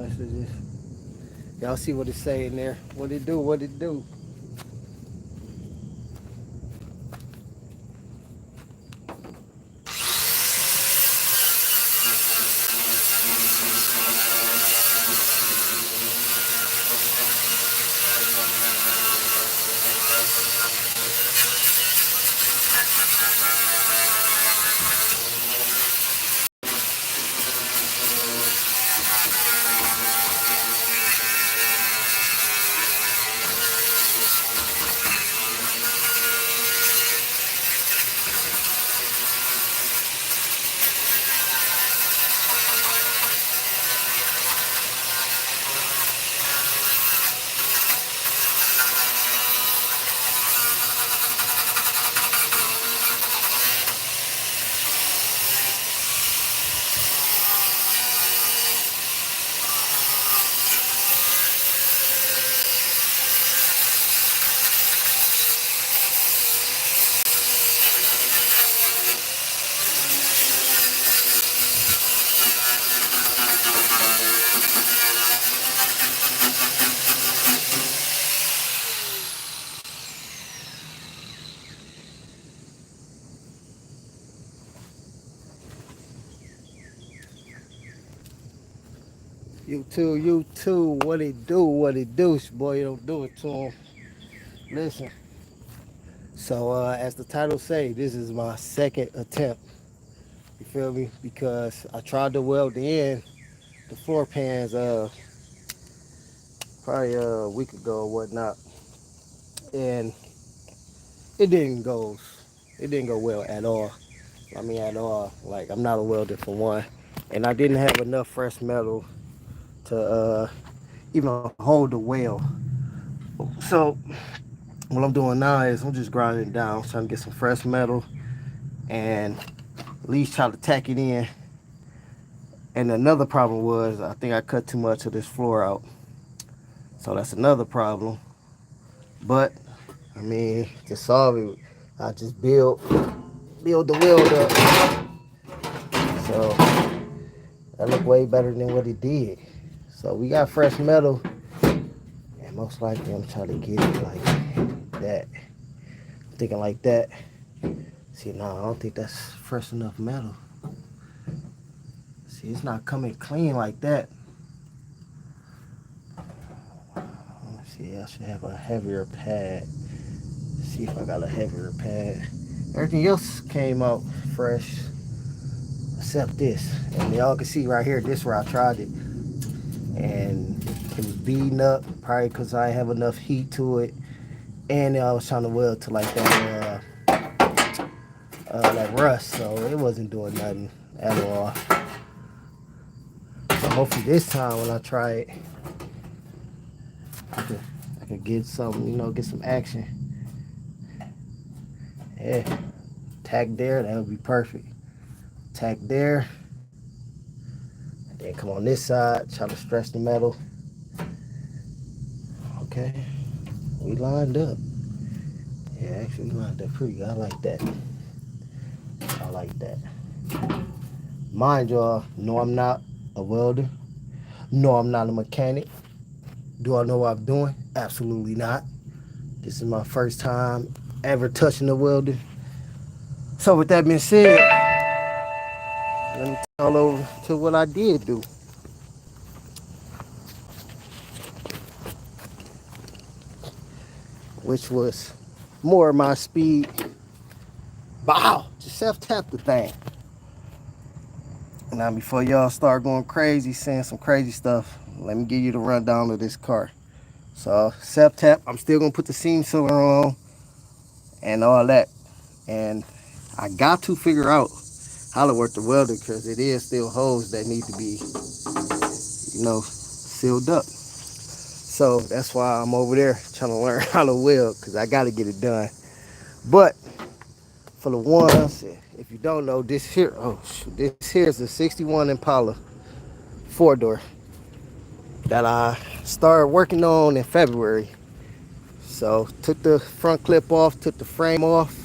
messages. Y'all see what it say in there? What it do? What it do? You too, what it do, what it do, boy, you don't do it to him. Listen, so as the title say, this is my second attempt, you feel me? Because I tried to weld in the floor pans probably a week ago or whatnot, and it didn't go, it didn't go well at all. I mean at all, like I'm not a welder for one, and I didn't have enough fresh metal to even hold the weld. So what I'm doing now is I'm just grinding it down, trying to get some fresh metal and at least try to tack it in. And another problem was I think I cut too much of this floor out. So that's another problem. But I mean, to solve it, I just build the weld up. So that looked way better than what it did. So we got fresh metal, and most likely I'm trying to get it like that. I'm thinking like that. See, no, I don't think that's fresh enough metal. See, it's not coming clean like that. Let's see, I should have a heavier pad. Let's see if I got a heavier pad. Everything else came out fresh, except this. And y'all can see right here, this is where I tried it. And it was beating up, probably because I didn't have enough heat to it. And I was trying to weld to like that rust, so it wasn't doing nothing at all. So hopefully this time when I try it, I could get some, you know, get some action. Yeah, tack there, that would be perfect. Tack there, and then come on this side, try to stretch the metal. Okay, we lined up. Yeah, actually we lined up pretty good. I like that. I like that. Mind y'all, no, I'm not a welder. No, I'm not a mechanic. Do I know what I'm doing? Absolutely not. This is my first time ever touching the welder. So with that being said, let me turn over to what I did do. Which was more of my speed. Bow! Just self-tap the thing. Now before y'all start going crazy, saying some crazy stuff, let me give you the rundown of this car. So self-tap, I'm still gonna put the seam sealer on and all that. And I got to figure out how to work the welder because it is still holes that need to be, you know, sealed up. So that's why I'm over there trying to learn how to weld because I got to get it done. But for the ones, if you don't know, this here, oh shoot, this here is a 61 Impala 4-door that I started working on in February. So took the front clip off, took the frame off,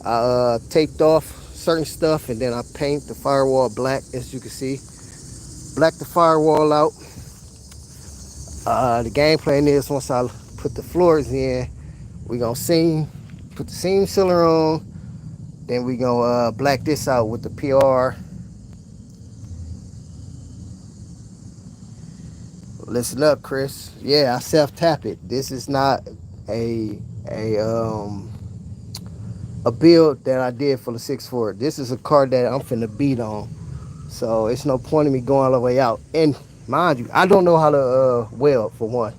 I taped off certain stuff, and then I paint the firewall black, as you can see. Black the firewall out, The game plan is once I put the floors in, we gonna seam, put the seam sealer on, then we gonna black this out with the PR. Listen up, Chris. Yeah, I self tap it. This is not a a um a build that I did for the 6 4. This is a car that I'm finna beat on. So it's no point in me going all the way out. And mind you, I don't know how to weld for one.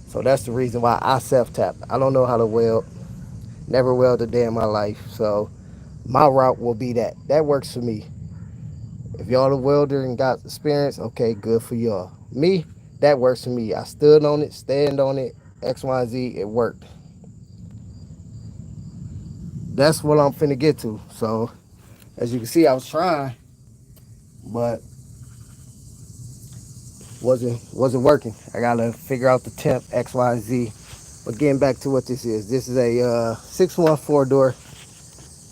So that's the reason why I self tap. I don't know how to weld. Never welded a day in my life. So my route will be that. That works for me. If y'all a welder and got experience, okay, good for y'all. Me, that works for me. I stood on it, stand on it, X, Y, Z, it worked. That's what I'm finna get to. So as you can see, I was trying, but wasn't working. I gotta figure out the temp X, Y, Z. But getting back to what this is a 614 door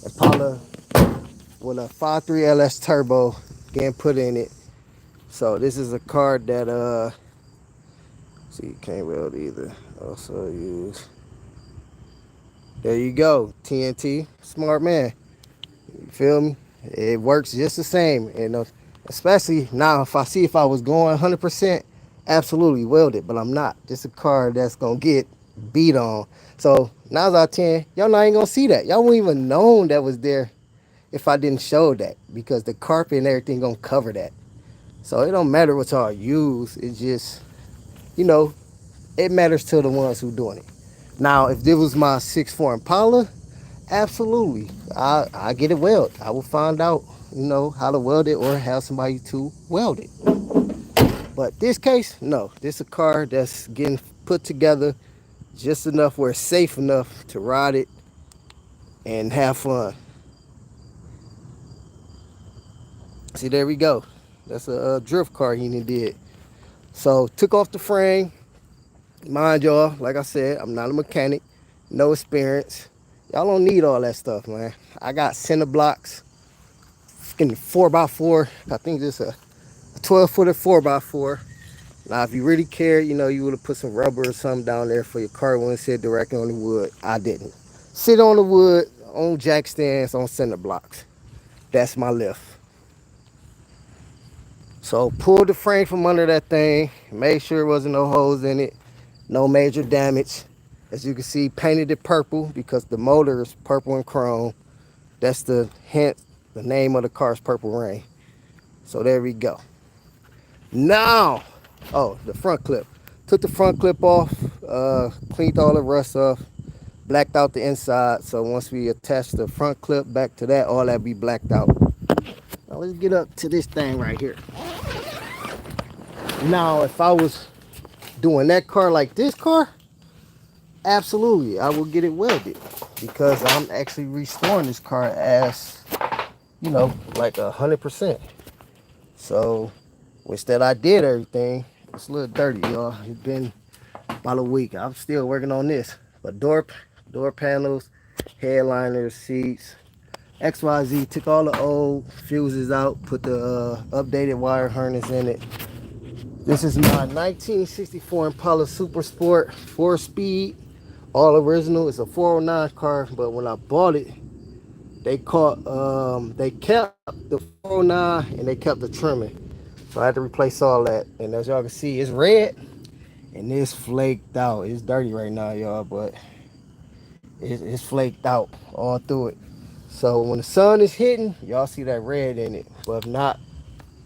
Impala with a 5.3 LS turbo getting put in it. So this is a car that see, you can't weld either. Also use, there you go, TNT, smart man. You feel me? It works just the same. And especially now, if I see if I was going 100%, absolutely weld it. But I'm not. Just a car that's gonna get beat on. So 9 out of 10, y'all not even gonna see that. Y'all wouldn't even know that was there if I didn't show that, because the carpet and everything gonna cover that. So it don't matter what y'all use. It's just, you know, it matters to the ones who doing it. Now, if this was my 6 4 Impala, absolutely, I get it welded. I will find out, how to weld it or have somebody to weld it. But this case, no. This is a car that's getting put together just enough where it's safe enough to ride it and have fun. See, there we go. That's a drift car he did. So took off the frame. Mind y'all, like I said, I'm not a mechanic, no experience. Y'all don't need all that stuff, man. I got center blocks, fucking 4x4. I think this is a 12-footer 4x4. Now, if you really cared, you would have put some rubber or something down there for your car when it sit directly on the wood. I didn't. Sit on the wood, on jack stands, on center blocks. That's my lift. So pulled the frame from under that thing, made sure there wasn't no holes in it, no major damage. As you can see, painted it purple because the motor is purple and chrome. That's the hint, the name of the car's Purple Rain. So there we go. Now, oh, the front clip. Took the front clip off, cleaned all the rust off, blacked out the inside. So once we attach the front clip back to that, all that be blacked out. Now let's get up to this thing right here. Now, if I was doing that car like this car, absolutely, I will get it welded because I'm actually restoring this car as, like 100%. So, instead I did everything. It's a little dirty, y'all. It's been about a week. I'm still working on this. But door panels, headliners, seats, XYZ. Took all the old fuses out, put the updated wire harness in it. This is my 1964 Impala Super Sport 4-speed, all original. It's a 409 car, but when I bought it, they kept the 409 and they kept the trimming. So I had to replace all that. And as y'all can see, it's red and it's flaked out. It's dirty right now, y'all, but it's flaked out all through it. So when the sun is hitting, y'all see that red in it. But if not,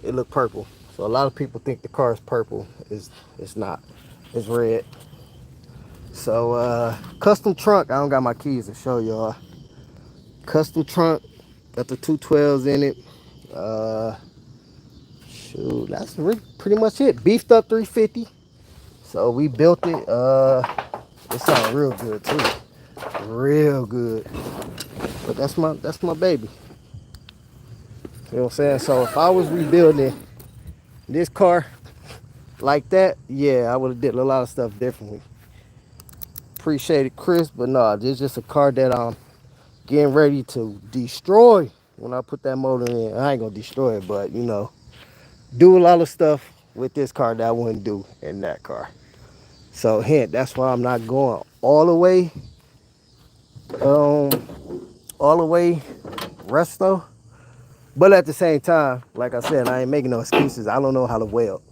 it look purple. So a lot of people think the car is purple. It's not. It's red. So custom trunk. I don't got my keys to show y'all. Custom trunk. Got the 212s in it. Shoot, that's pretty much it. Beefed up 350. So we built it. It sounds real good too. Real good. But that's my baby. You know what I'm saying? So if I was rebuilding this car like that, yeah, I would have did a lot of stuff differently. Appreciate it, Chris, but no, this is just a car that I'm getting ready to destroy when I put that motor in. I ain't gonna destroy it, but do a lot of stuff with this car that I wouldn't do in that car. So hint, that's why I'm not going um, all the way resto. But at the same time, like I said, I ain't making no excuses. I don't know how to weld.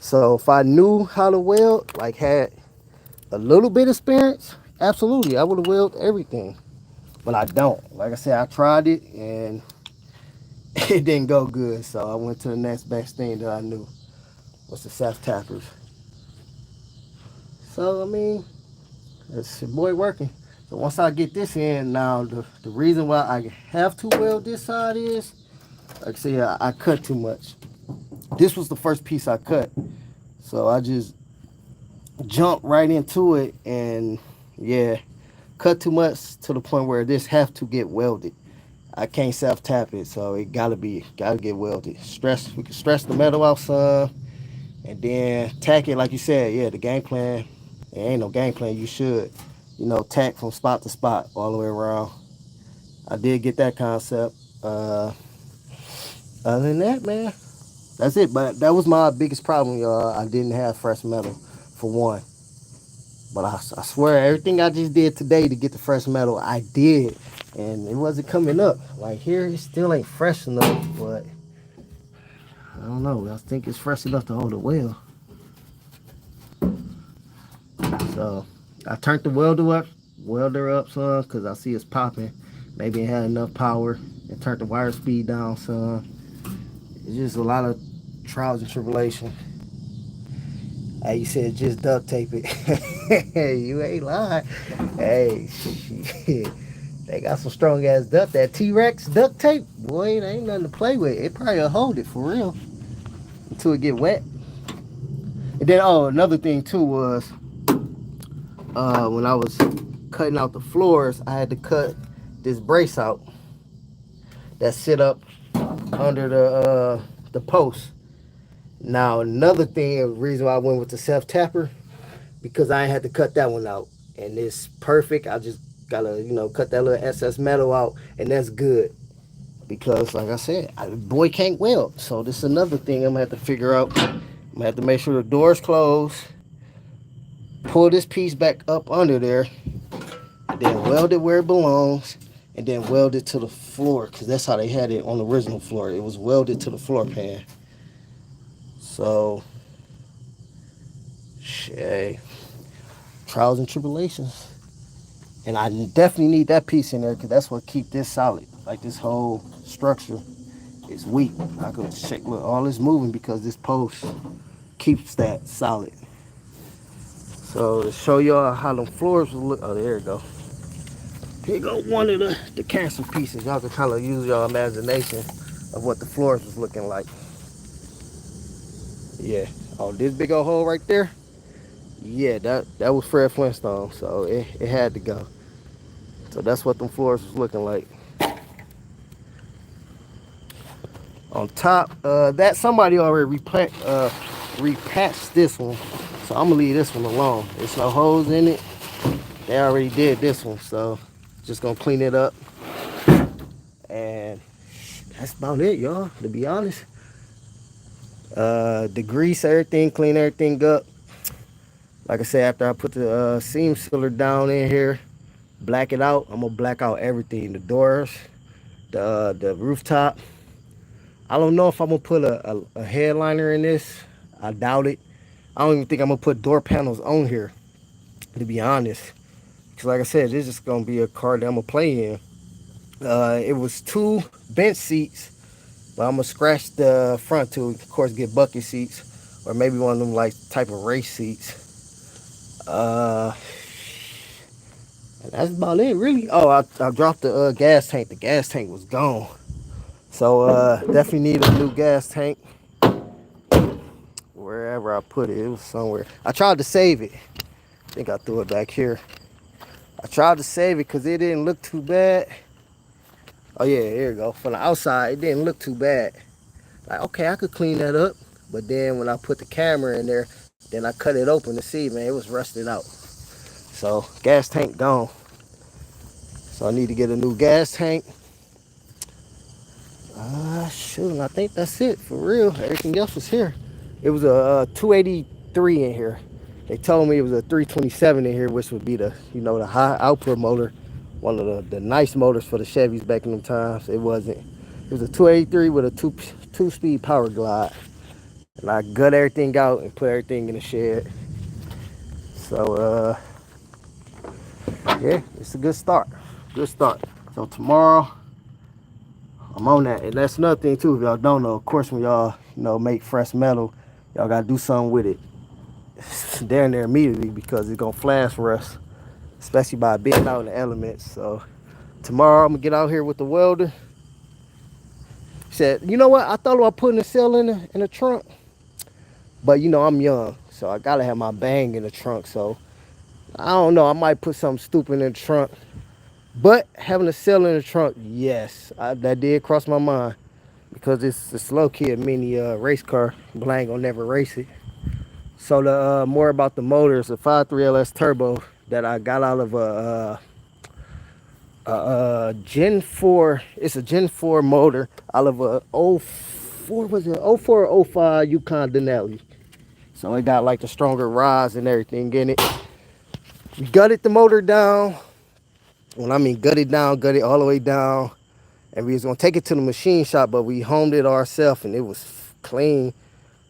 So if I knew how to weld, like had a little bit of experience, absolutely, I would have welded everything. But I don't. Like I said, I tried it and it didn't go good. So I went to the next best thing that I knew was the self tappers. So I mean, it's your boy working. So once I get this in, now the reason why I have to weld this side is, like I said, I cut too much. This was the first piece I cut. So I just jumped right into it and yeah, cut too much to the point where this have to get welded. I can't self tap it, so it gotta get welded. We can stretch the metal out some and then tack it like you said. Yeah, the game plan. It ain't no game plan. You should, tack from spot to spot all the way around. I did get that concept. Other than that, man, that's it. But that was my biggest problem, y'all. I didn't have fresh metal for one. But I swear, everything I just did today to get the fresh metal, I did, and it wasn't coming up. Like here, it still ain't fresh enough, but I don't know. I think it's fresh enough to hold it well. So I turned the welder up some, cause I see it's popping. Maybe it had enough power, and turned the wire speed down some. It's just a lot of trials and tribulation. Hey, you said just duct tape it. Hey, you ain't lying. Hey, shit. They got some strong ass duct. That T-Rex duct tape, boy, it ain't nothing to play with. It probably will hold it for real until it get wet. And then, another thing too was when I was cutting out the floors, I had to cut this brace out that sit up under the post. Now, another thing, the reason why I went with the self tapper, because I ain't had to cut that one out, and it's perfect. I just gotta, cut that little excess metal out, and that's good. Because, like I said, boy can't weld. So this is another thing I'm gonna have to figure out. I'm gonna have to make sure the door's closed. Pull this piece back up under there, and then weld it where it belongs, and then weld it to the floor, because that's how they had it on the original floor. It was welded to the floor pan. So, shit, trials and tribulations. And I definitely need that piece in there, because that's what keep this solid. Like this whole structure is weak. I could check, look, all this moving because this post keeps that solid. So to show y'all how them floors will look, there you go. Here go one of the cancer pieces. Y'all can kind of use your imagination of what the floors was looking like. Yeah. Oh, this big old hole right there. Yeah, that was Fred Flintstone, so it had to go. So that's what them floors was looking like. On top, that somebody already repatched this one, so I'm gonna leave this one alone. There's no holes in it. They already did this one, so just gonna clean it up. And that's about it, y'all, to be honest. Degrease everything, clean everything up. Like I said, after I put the seam sealer down in here, black it out, I'm gonna black out everything. The doors, the rooftop. I don't know if I'm gonna put a headliner in this. I doubt it. I don't even think I'm gonna put door panels on here, to be honest. Cause like I said, this is gonna be a car that I'm gonna play in. It was 2 bench seats, but I'm gonna scratch the front to, of course, get bucket seats, or maybe one of them like type of race seats. And that's about it, really. Oh, I dropped the gas tank. The gas tank was gone, so definitely need a new gas tank. Wherever I put it, it was somewhere. I tried to save it. I think I threw it back here. I tried to save it because it didn't look too bad. Oh yeah, here you go. From the outside, it didn't look too bad. Like, okay, I could clean that up. But then when I put the camera in there, then I cut it open to see, man, it was rusted out. So gas tank gone. So I need to get a new gas tank. Shoot, I think that's it for real. Everything else was here. It was a 283 in here. They told me it was a 327 in here, which would be the, you know, the high output motor, one of the nice motors for the Chevys back in them times. It wasn't. It was a 283 with a two-speed power glide, and I gut everything out and put everything in the shed. So yeah, it's a good start. Good start. So tomorrow I'm on that, and that's another thing too. If y'all don't know, of course, when y'all make fresh metal, y'all gotta do something with it down there immediately because it's gonna flash rust, especially by being out in the elements. So tomorrow I'm gonna get out here with the welder. Said, you know what? I thought about putting a cell in the trunk, but I'm young, so I gotta have my bang in the trunk. So I don't know. I might put something stupid in the trunk, but having a cell in the trunk, yes, that did cross my mind because it's a slow kid mini race car, but I ain't gonna never race it. So the more about the motors, the 5.3 LS turbo that I got out of Gen 4. It's a Gen 4 motor out of a oh 04, was it 04 or 05 Yukon Denali. So it got like the stronger rods and everything in it. We gutted the motor down. When I mean gutted down, gutted all the way down. And we was gonna take it to the machine shop, but we homed it ourselves and it was clean.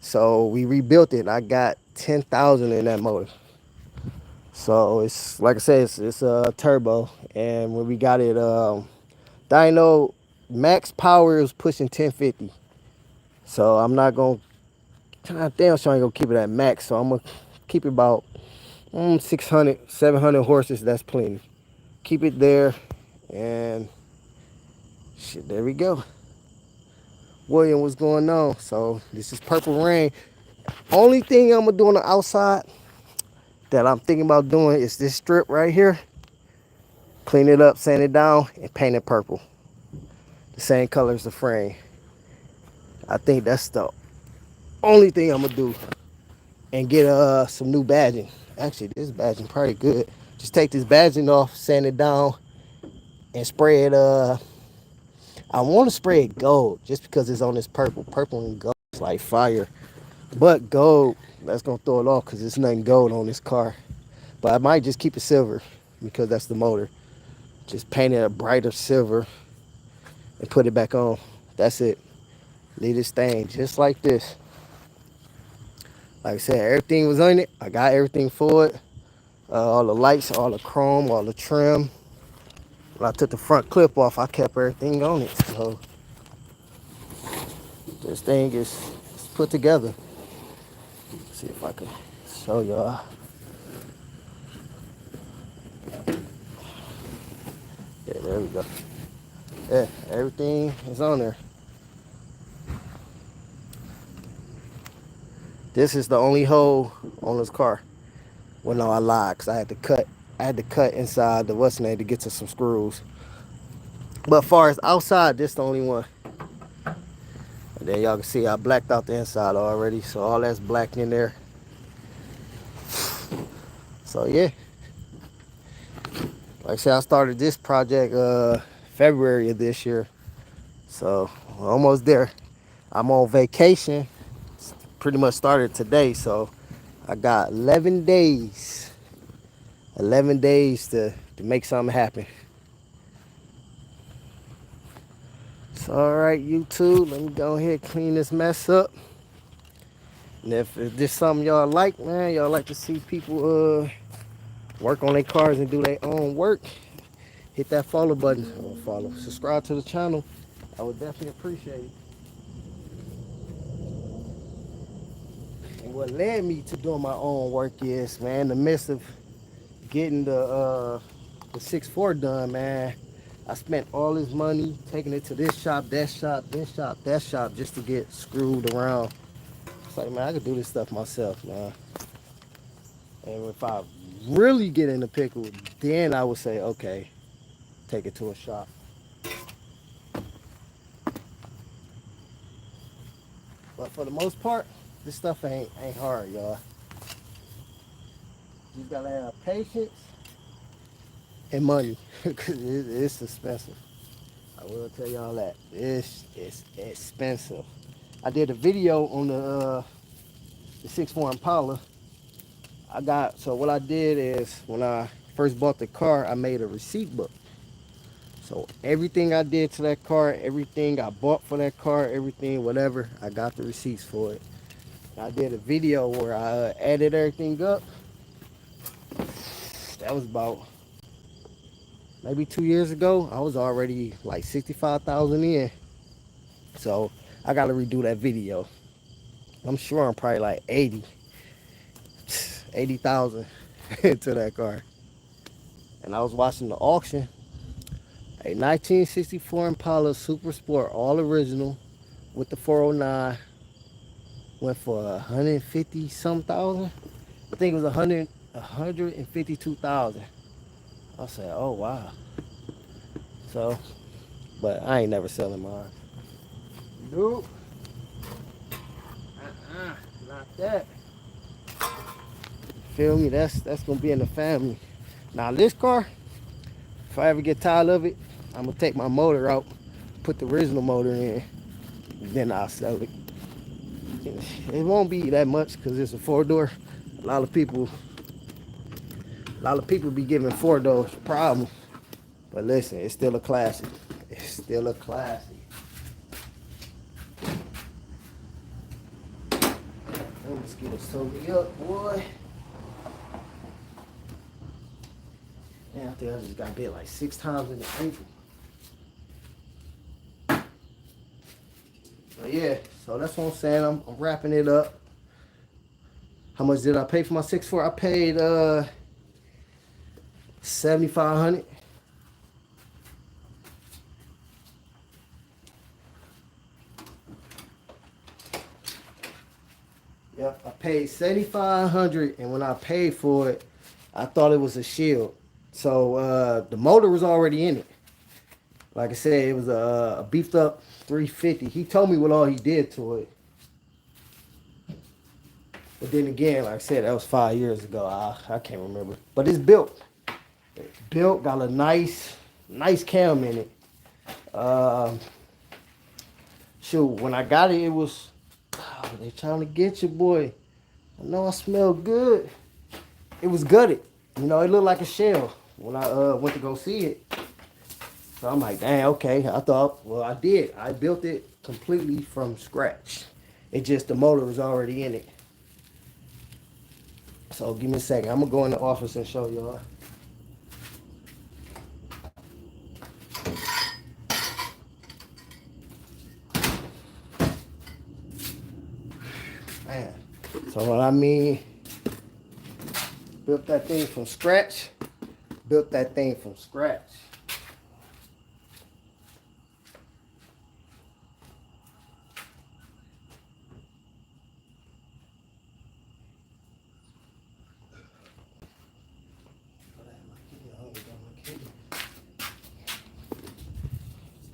So we rebuilt it. I got 10,000 in that motor. So it's like I said, it's a turbo. And when we got it dyno max power is pushing 1050. So I'm not gonna damn sure I ain't gonna keep it at max. So I'm gonna keep it about 600, 700 horses. That's plenty. Keep it there, and shit. There we go. William, what's going on? So this is Purple Rain. Only thing I'm gonna do on the outside that I'm thinking about doing is this strip right here. Clean it up, sand it down, and paint it purple. The same color as the frame. I think that's the only thing I'm gonna do. And get some new badging. Actually, this badging probably good. Just take this badging off, sand it down, and spray it. I want to spray it gold just because it's on this purple. Purple and gold is like fire. But gold, that's gonna throw it off because there's nothing gold on this car. But I might just keep it silver because that's the motor. Just paint it a brighter silver and put it back on. That's it. Leave this thing just like this. Like I said, everything was on it. I got everything for it. All the lights, all the chrome, all the trim. When I took the front clip off, I kept everything on it. So this thing is put together. Let's see if I can show y'all. Yeah, there we go. Yeah, everything is on there. This is the only hole on this car. Well, no, I lied because I had to cut. I had to cut inside the what's name to get to some screws. But as far as outside, this is the only one. And then y'all can see I blacked out the inside already, so all that's black in there. So yeah, like I said, I started this project February of this year, so we're almost there. I'm on vacation, pretty much started today, so I got 11 days 11 days to make something happen. So all right, YouTube, let me go ahead and clean this mess up. And if this something y'all like, man, y'all like to see people work on their cars and do their own work, hit that follow button, or follow, subscribe to the channel. I would definitely appreciate it. And what led me to doing my own work is, man, in the midst of getting the 6.4 done, man, I spent all this money taking it to this shop, that shop, this shop, that shop, just to get screwed around. It's like, man, I could do this stuff myself, man. And if I really get in the pickle, then I would say, okay, take it to a shop. But for the most part, this stuff ain't hard, y'all. You gotta have patience and money, because it's expensive. I will tell y'all that. It's expensive. I did a video on the 6.4 Impala. So what I did is when I first bought the car, I made a receipt book. So everything I did to that car, everything I bought for that car, everything, whatever, I got the receipts for it. I did a video where I added everything up. That was about maybe 2 years ago. I was already like 65,000 in. So I got to redo that video. I'm sure I'm probably like 80,000 into that car. And I was watching the auction. A 1964 Impala Super Sport, all original, with the 409, went for 150 some thousand. I think it was 152,000. I said, oh wow. So, but I ain't never selling mine. Nope. Not that. Feel me? That's gonna be in the family. Now this car, if I ever get tired of it, I'm gonna take my motor out, put the original motor in, then I'll sell it. It won't be that much because it's a four-door. A lot of people, be giving four doors a problem. But listen, it's still a classic. It's still a classic. Them mosquitoes tore me up, boy. Man, I think I just got bit like 6 times in the ankle. But yeah, so that's what I'm saying. I'm wrapping it up. How much did I pay for my 6.4? I paid 7,500. Yep, I paid 7,500, and when I paid for it, I thought it was a shield. So the motor was already in it. Like I said, it was a beefed up 350. He told me what all he did to it. But then again, like I said, that was 5 years ago. I can't remember. But it's built. It's built, got a nice cam in it. Um, shoot, when I got it, it was, oh, they trying to get you, boy. I know I smell good. It was gutted. You know, it looked like a shell when I went to go see it. So I'm like, dang, okay. I thought, well, I did. I built it completely from scratch. It just, the motor was already in it. So give me a second. I'm going to go in the office and show y'all. Man. So what I mean, built that thing from scratch. Built that thing from scratch.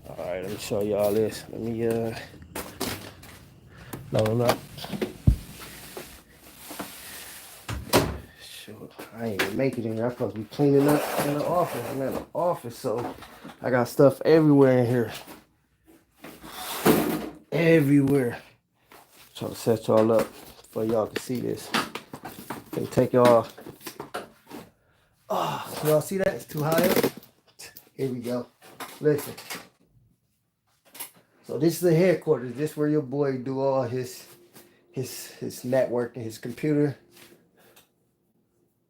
All right, let me show y'all this. Let me load up. Shoot, I ain't even making it in here. I'm supposed to be cleaning up in the office. I'm in the office, so I got stuff everywhere in here. Everywhere. Try to set y'all up so y'all can see this. Can take y'all. Oh, y'all see that? It's too high up. Here we go. Listen. So this is the headquarters. This is where your boy do all his networking, his computer.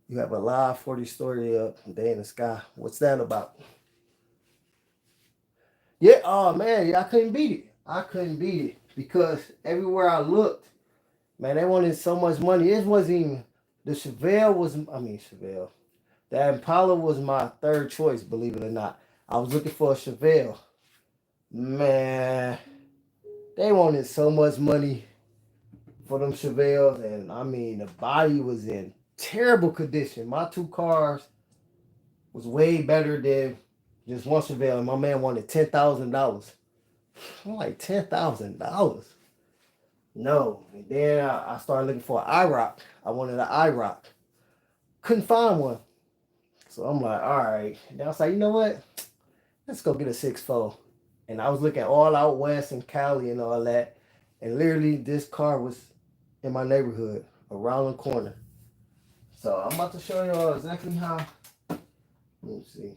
You have a live 40-story day in the sky. What's that about? Yeah, oh man, yeah, I couldn't beat it. I couldn't beat it because everywhere I looked, man, they wanted so much money. It wasn't even, the Chevelle. The Impala was my third choice, believe it or not. I was looking for a Chevelle. Man, they wanted so much money for them Chevelles, and I mean, the body was in terrible condition. My two cars was way better than just one Chevelle, and my man wanted $10,000. I'm like, $10,000? No. And then I started looking for an IROC. I wanted an IROC. Couldn't find one. So I'm like, all right. And then I was like, you know what? Let's go get a 6.4. And I was looking all out west in Cali and all that. And literally, this car was in my neighborhood, around the corner. So I'm about to show y'all exactly how. Let me see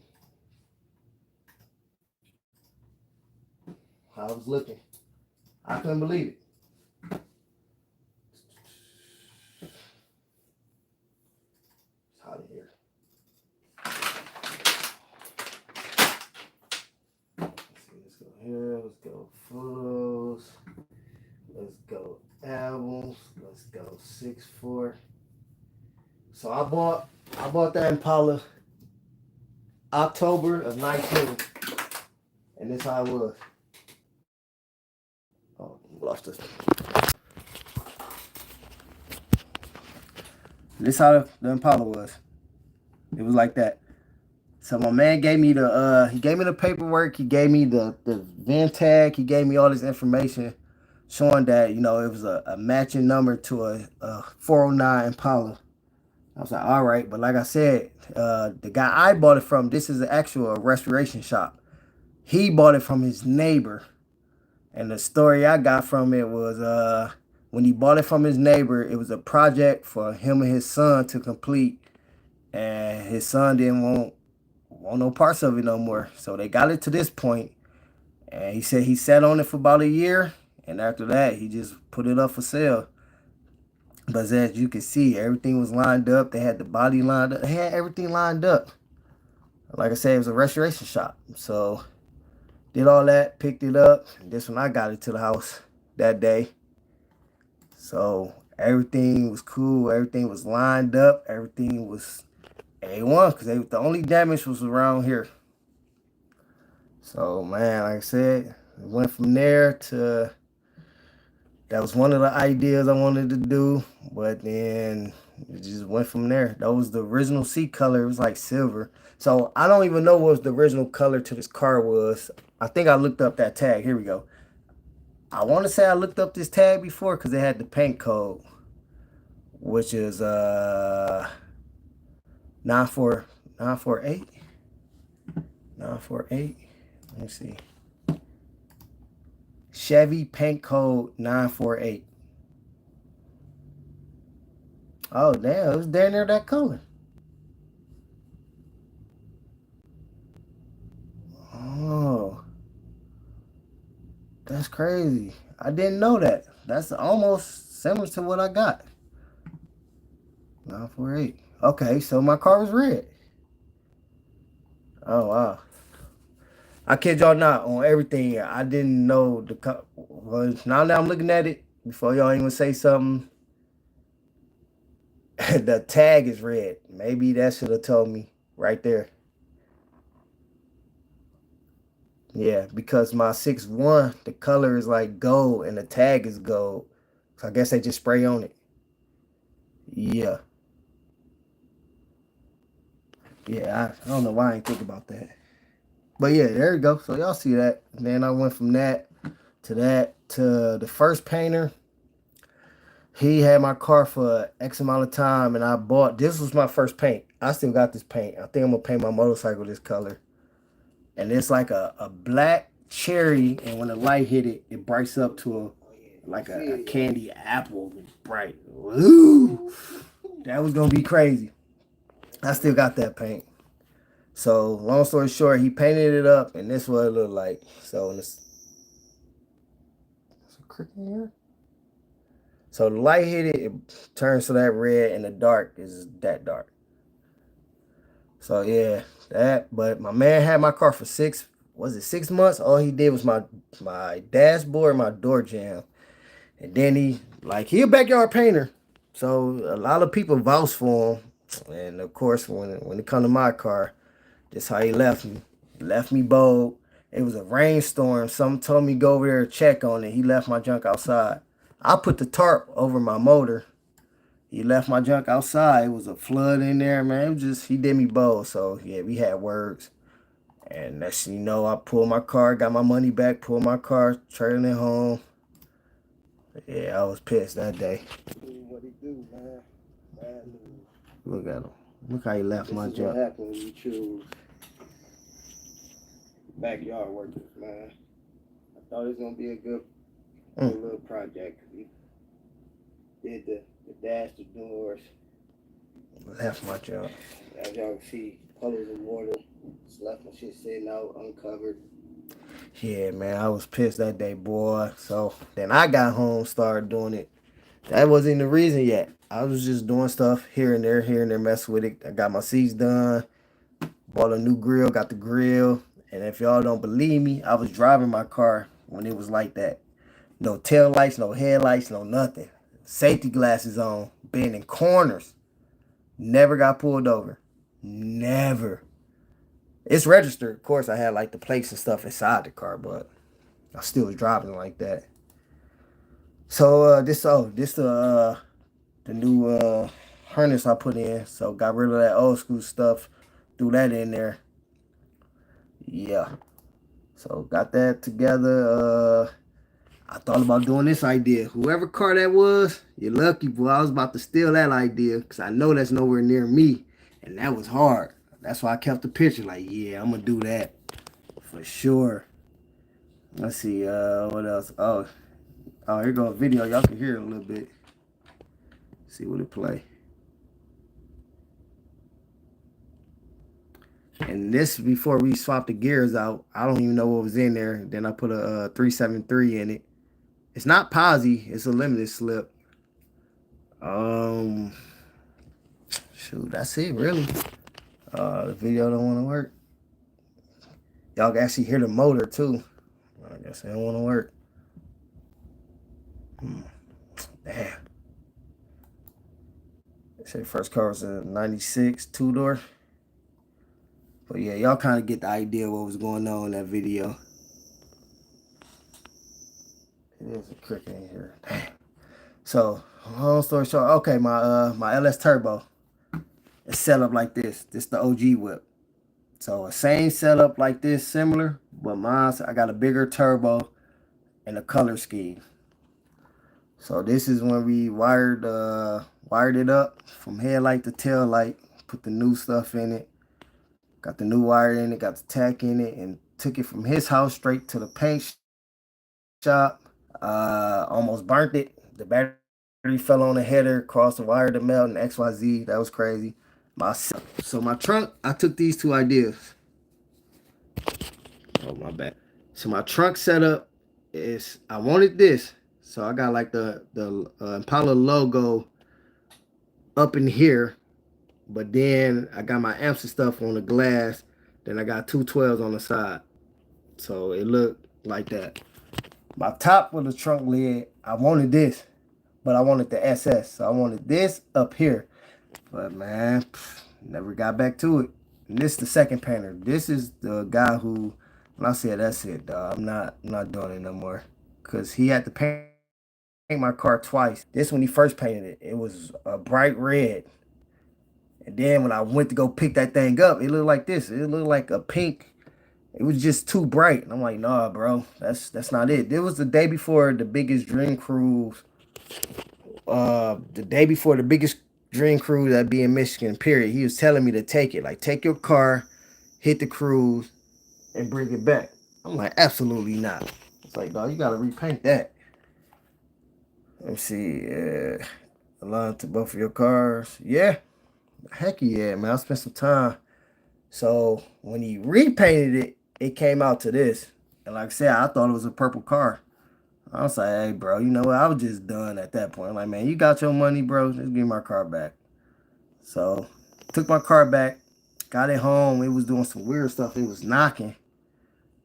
how it was looking. I couldn't believe it. It's hot in here. Let's go here. Let's go photos. Let's go albums. Let's go 6'4". So I bought that Impala October of 19, and this how it was. Oh, lost this. This how the Impala was. It was like that. So my man gave me the paperwork. He gave me the VIN tag. He gave me all this information showing that, it was a matching number to a 409 Impala. I was like, all right. But like I said, the guy I bought it from, this is an actual restoration shop. He bought it from his neighbor. And the story I got from it was when he bought it from his neighbor, it was a project for him and his son to complete. And his son didn't want no parts of it no more. So they got it to this point. And he said he sat on it for about a year. And after that, he just put it up for sale. But as you can see, everything was lined up. They had the body lined up. They had everything lined up. Like I said, it was a restoration shop. So did all that, picked it up. And this when I got it to the house that day. So everything was cool. Everything was lined up. Everything was A1 because the only damage was around here. So, man, like I said, it went from there to, that was one of the ideas I wanted to do, but then it just went from there. That was the original seat color. It was like silver. So I don't even know what the original color to this car was. I think I looked up that tag. Here we go. I want to say I looked up this tag before because it had the paint code, which is 948. 948. Let me see. Chevy paint code 948. Oh, damn. It was down there that color. Oh. That's crazy. I didn't know that. That's almost similar to what I got. 948. Okay, so my car was red. Oh, wow. I kid y'all not, on everything. I didn't know well, now that I'm looking at it, before y'all even say something, the tag is red. Maybe that should have told me right there. Yeah, because my 6'1", the color is like gold and the tag is gold. So I guess they just spray on it. Yeah. Yeah, I don't know why I didn't think about that. But yeah, there you go. So y'all see that. And then I went from that to the first painter. He had my car for X amount of time, and this was my first paint. I still got this paint. I think I'm gonna paint my motorcycle this color. And it's like a black cherry, and when the light hit it, it brights up to a candy apple. Bright. Ooh, that was gonna be crazy. I still got that paint. So long story short, he painted it up, and this is what it looked like. So it's a crick in here. So the light hit it, it turns to that red, and the dark is that dark. So yeah, that. But my man had my car for 6 months? All he did was my dashboard, my door jamb, and then he a backyard painter. So a lot of people vouch for him, and of course when it come to my car, that's how he left me. He left me bold. It was a rainstorm. Someone told me go over there and check on it. He left my junk outside. I put the tarp over my motor. He left my junk outside. It was a flood in there, man. It was just, he did me bold. So, yeah, we had words. And next thing you know, I pulled my car, got my money back, pulled my car, trailing it home. Yeah, I was pissed that day. What he do, man? Look at him. Look how he left my junk. What happens when you choose backyard workers, man? I thought it was going to be a good little project. He did the dash, the doors. Left my junk. As y'all can see, puddles of water. Just left my shit sitting out uncovered. Yeah, man, I was pissed that day, boy. So then I got home, started doing it. That wasn't the reason yet. I was just doing stuff here and there, messing with it. I got my seats done, bought a new grill, got the grill. And if y'all don't believe me, I was driving my car when it was like that. No tail lights, no headlights, no nothing. Safety glasses on, bending corners. Never got pulled over. Never. It's registered. Of course, I had like the plates and stuff inside the car, but I still was driving like that. So this the new harness I put in. So got rid of that old school stuff. Threw that in there. Yeah. So got that together. I thought about doing this idea. Whoever car that was, you're lucky, boy. I was about to steal that idea because I know that's nowhere near me. And that was hard. That's why I kept the picture. Like, yeah, I'm going to do that for sure. Let's see. What else? Here goes a video. Y'all can hear it a little bit. See what it play. And this before we swapped the gears out. I don't even know what was in there. Then I put a 373 in it. It's not posi. It's a limited slip. Shoot, that's it really. The video don't want to work. Y'all can actually hear the motor too. I guess it don't want to work. Damn. They say first car was a 96 two-door. But yeah, y'all kind of get the idea what was going on in that video. It is a cricket in here. Damn. So, long story short, okay, my LS Turbo is set up like this. This the OG whip. So, same setup like this, similar, but mine's I got a bigger turbo and a color scheme. So this is when we wired it up from headlight to tail light. Put the new stuff in it. Got the new wire in it. Got the tack in it, and took it from his house straight to the paint shop. Almost burnt it. The battery fell on the header, crossed the wire to melt, and XYZ. That was crazy. So my trunk, I took these two ideas. Oh, my bad. So my trunk setup is, I wanted this. So I got like the Impala logo up in here. But then I got my amps and stuff on the glass. Then I got two 12s on the side. So it looked like that. My top with the trunk lid, I wanted this. But I wanted the SS. So I wanted this up here. But man, never got back to it. And this is the second painter. This is the guy who, when I said that's it, dog, I'm not doing it no more. Because he had to paint my car twice. This when he first painted it, it was a bright red. And then when I went to go pick that thing up, it looked like this. It looked like a pink. It was just too bright. And I'm like, nah, bro, that's not it. It was the day before the biggest dream cruise. The day before the biggest dream cruise that'd be in Michigan, period. He was telling me to take it. Like, take your car, hit the cruise, and bring it back. I'm like, absolutely not. It's like, dog, you gotta repaint that. Let me see. Align to both of your cars. Yeah. Heck yeah, man. I spent some time. So when he repainted it, it came out to this. And like I said, I thought it was a purple car. I was like, hey, bro, you know what? I was just done at that point. Like, man, you got your money, bro. Just give me my car back. So took my car back, got it home. It was doing some weird stuff. It was knocking.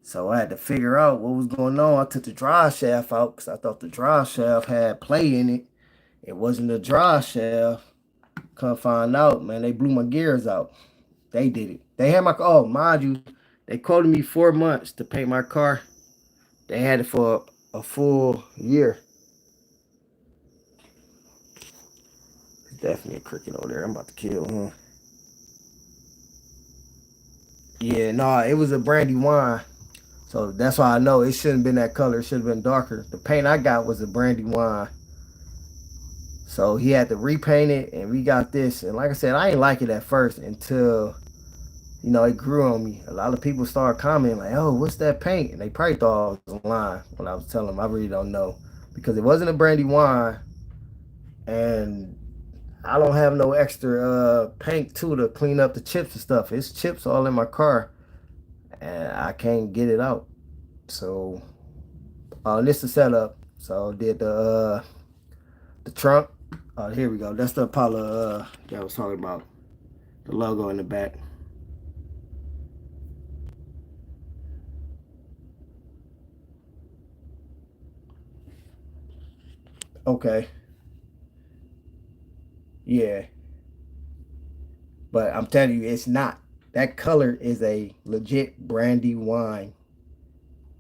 So I had to figure out what was going on. I took the drive shaft out because I thought the drive shaft had play in it. It wasn't the drive shaft. Come find out, man, they blew my gears out. They did it. They had my car. Oh, mind you, they quoted me 4 months to paint my car. They had it for a full year. It's definitely a cricket over there. I'm about to kill him. Yeah, no, it was a brandy wine. So that's why I know it shouldn't have been that color. It should have been darker. The paint I got was a brandy wine. So he had to repaint it, and we got this. And like I said, I ain't like it at first until, you know, it grew on me. A lot of people started commenting like, oh, what's that paint? And they probably thought I was lying when I was telling them. I really don't know. Because it wasn't a brandy wine. And I don't have no extra paint too to clean up the chips and stuff. It's chips all in my car, and I can't get it out. So this is the setup. So did the trunk. Here we go. That's the Impala that I was talking about. The logo in the back. Okay. Yeah. But I'm telling you, it's not. That color is a legit brandy wine.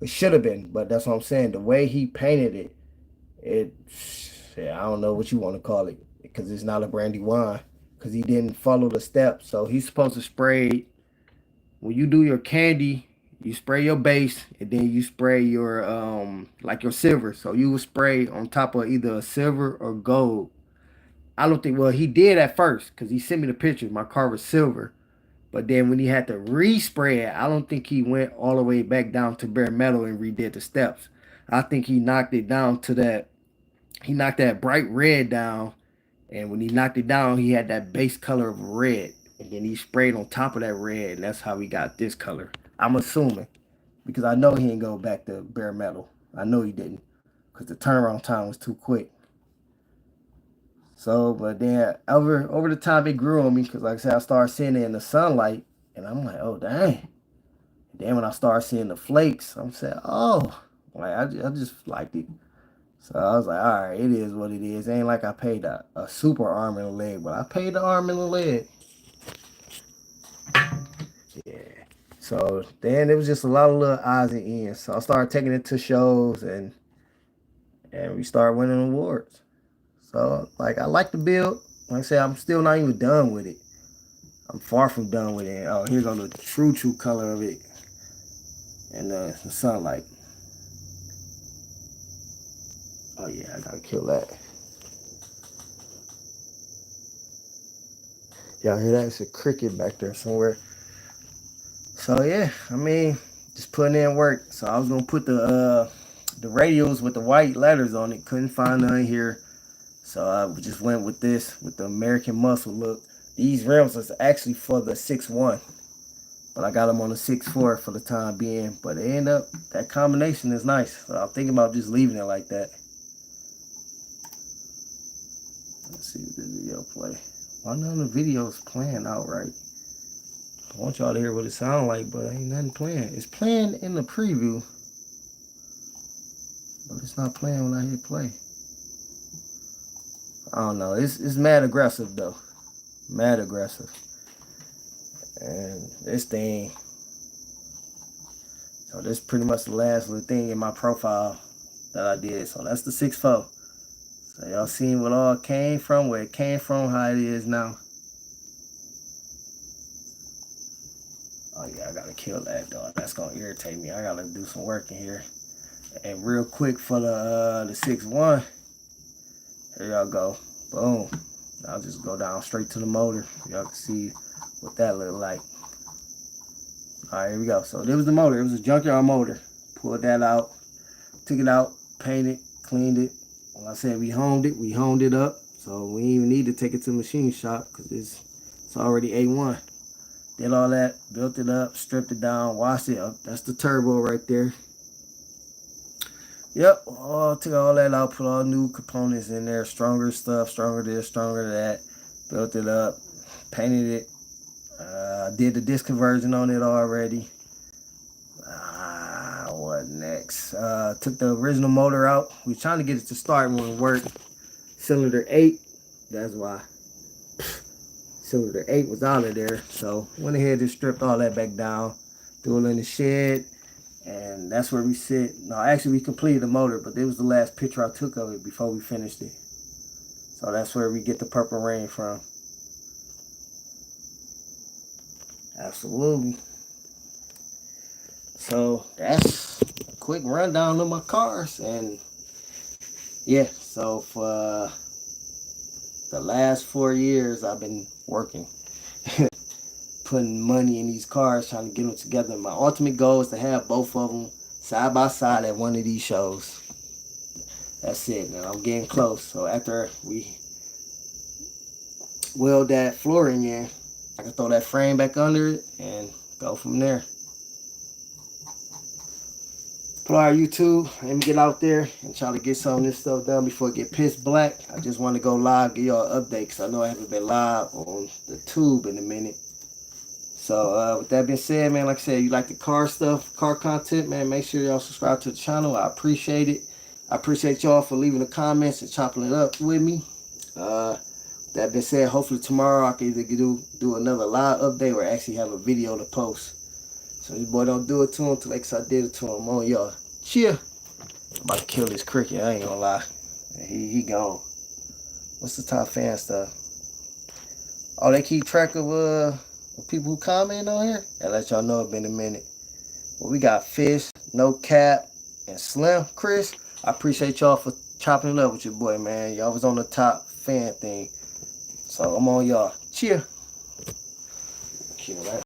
It should have been, but that's what I'm saying. The way he painted it, it, yeah, I don't know what you want to call it because it's not a brandy wine because he didn't follow the steps. So he's supposed to spray when you do your candy. You spray your base and then you spray your like your silver. So you would spray on top of either a silver or gold. I don't think well he did at first because he sent me the pictures. My car was silver. But then when he had to respray it, I don't think he went all the way back down to bare metal and redid the steps. I think he knocked it down to that. He knocked that bright red down, and when he knocked it down, he had that base color of red, and then he sprayed on top of that red, and that's how he got this color. I'm assuming because I know he didn't go back to bare metal. I know he didn't because the turnaround time was too quick. So, but then over the time it grew on me because, like I said, I started seeing it in the sunlight, and I'm like, oh dang. Then when I started seeing the flakes, I'm saying, oh, like I just liked it. So I was like, all right, it is what it is. It ain't like I paid a super arm and a leg, but I paid the arm and the leg. Yeah. So then it was just a lot of little odds and ends. So I started taking it to shows and we started winning awards. So like I like the build. Like I said, I'm still not even done with it. I'm far from done with it. Oh, here's the true color of it and the sunlight. Oh yeah, I gotta kill that. Y'all hear that? It's a cricket back there somewhere. So yeah, I mean, just putting in work. So I was gonna put the radios with the white letters on it. Couldn't find none here. So I just went with this with the American Muscle look. These rims is actually for the 6.1, but I got them on the 6.4 for the time being. But they end up that combination is nice. So I'm thinking about just leaving it like that. Let's see if the video play. Why none of the videos playing outright? I want y'all to hear what it sounds like, but ain't nothing playing. It's playing in the preview, but it's not playing when I hit play. I don't know. It's mad aggressive though. Mad aggressive. And this thing, so this is pretty much the last little thing in my profile that I did. So that's the 6.4. So y'all seen what all came from, where it came from, how it is now. Oh yeah, I gotta kill that dog. That's gonna irritate me. I gotta do some work in here. And real quick for the 6.1, here y'all go. Boom. I'll just go down straight to the motor. Y'all can see what that looked like. Alright, here we go. So there was the motor. It was a junkyard motor. Pulled that out, took it out, painted, cleaned it. Like I said, we homed it up. So we didn't even need to take it to the machine shop because it's already A1. Did all that, built it up, stripped it down, washed it up. That's the turbo right there. Yep, took all that out, put all new components in there, stronger stuff, stronger this, stronger that. Built it up, painted it, did the disc conversion on it already. What next? Took the original motor out. We were trying to get it to start when it worked. Cylinder 8, that's why. Cylinder 8 was out of there. So went ahead and stripped all that back down, threw it in the shed, and that's where we sit. No, actually we completed the motor, but it was the last picture I took of it before we finished it. So that's where we get the purple rain from. Absolutely. So that's a quick rundown of my cars. And yeah, so for the last 4 years I've been working. Putting money in these cars, trying to get them together. My ultimate goal is to have both of them side by side at one of these shows. That's it. Now I'm getting close. So after weld that flooring in. I can throw that frame back under it and go from there. But alright, YouTube, let me get out there and try to get some of this stuff done before it get pitch black. I just want to go live, give y'all an update, because I know I haven't been live on the tube in a minute. So with that being said, man, like I said, you like the car stuff, car content, man, make sure y'all subscribe to the channel. I appreciate it. I appreciate y'all for leaving the comments and chopping it up with me. That being said, hopefully tomorrow I can either do another live update or actually have a video to post. So this boy don't do it to him till like I did it to him. On y'all. Cheer. I'm about to kill this cricket, I ain't gonna lie. He gone. What's the top fan stuff? Oh, they keep track of people who comment on here? I'll let y'all know it's been a minute. Well, we got Fish, No Cap, and Slim. Chris, I appreciate y'all for chopping it up with your boy, man. Y'all was on the top fan thing. So I'm on y'all. Cheer. Kill that.